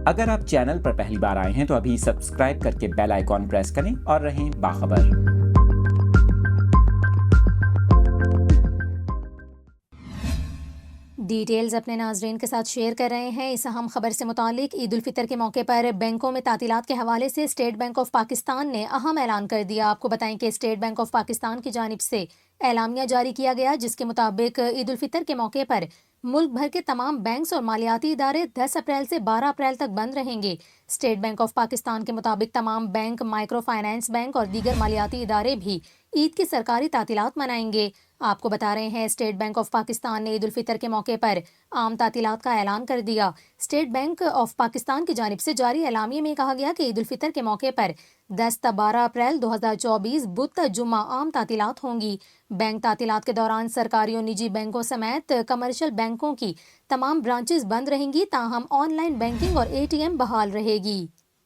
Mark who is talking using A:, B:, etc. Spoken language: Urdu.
A: اگر آپ چینل پر پہلی بار آئے ہیں تو ابھی سبسکرائب کر کے بیل آئیکن پریس کریں اور رہیں باخبر۔
B: ڈیٹیلز اپنے ناظرین کے ساتھ شیئر کر رہے ہیں۔ اس اہم خبر سے متعلق عید الفطر کے موقع پر بینکوں میں تعطیلات کے حوالے سے اسٹیٹ بینک آف پاکستان نے اہم اعلان کر دیا۔ آپ کو بتائیں کہ اسٹیٹ بینک آف پاکستان کی جانب سے اعلامیہ جاری کیا گیا، جس کے مطابق عید الفطر کے موقع پر ملک بھر کے تمام بینکس اور مالیاتی ادارے 10 اپریل سے 12 اپریل تک بند رہیں گے۔ اسٹیٹ بینک آف پاکستان کے مطابق تمام بینک، مائکرو فائنانس بینک اور دیگر مالیاتی ادارے بھی عید کی سرکاری تعطیلات منائیں گے۔ آپ کو بتا رہے ہیں اسٹیٹ بینک آف پاکستان نے عید الفطر کے موقع پر عام تعطیلات کا اعلان کر دیا۔ اسٹیٹ بینک آف پاکستان کی جانب سے جاری اعلامیے میں کہا گیا کہ عید الفطر کے موقع پر 10 تا 12 اپریل 2024 بدھ تا جمعہ عام تعطیلات ہوں گی۔ بینک تعطیلات کے دوران سرکاری اور نجی بینکوں سمیت کمرشل بینکوں کی تمام برانچز بند رہیں گی، تاہم آن لائن بینکنگ اور ATM بحال رہے گی۔